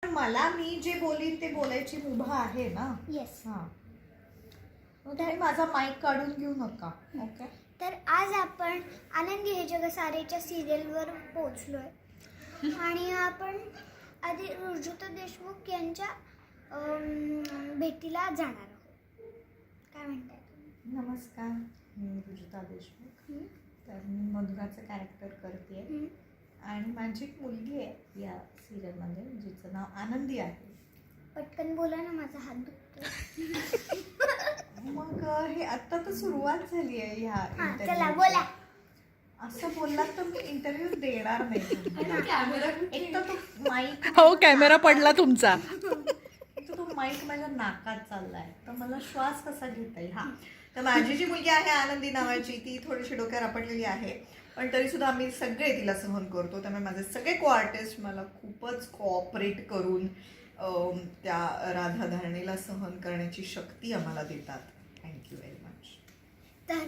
मला मी जे बोलीन ते बोलायची मुभा आहे ना. येस. हां, तुम्ही माझा माईक काढून घेऊ नका. ओके. तर आज आपण आनंदी हे जग सारेच्या सिरियलवर पोहोचलोय आणि आपण आधी ऋजुता देशमुख यांच्या भेटीला जाणार आहोत. काय म्हणताय तुम्ही? नमस्कार, मी ऋजुता देशमुख. तर मी मधुराचं कॅरेक्टर करते आणि माझी एक मुलगी आहे या सिरियलमध्ये जिचं नाव आनंदी आहे. पटकन बोला ना, माझा हात दुखतो. मग हे आता तर सुरुवात झाली आहे ह्या चला इंटरव्ह्यूची. बोला. असं बोललात तर मी इंटरव्ह्यू देणार नाही तुम्हाला. एक तर तो माईक हो, कॅमेरा पडला तुमचा. तो माईक माझ्या नाकात चाललाय तर मला श्वास कसा घेता येईल. हा, तर माझी जी मुलगी आहे आनंदी नावाची ती थोडीशी डोक्यावर आपटलेली आहे, पण तरी सुद्धा आम्ही सगळे तिला सहन करतो. त्यामुळे माझे सगळे को आर्टिस्ट मला खूपच कोऑपरेट करून त्या राधा धारणीला सहन करण्याची शक्ती आम्हाला देतात. Thank you very much. तर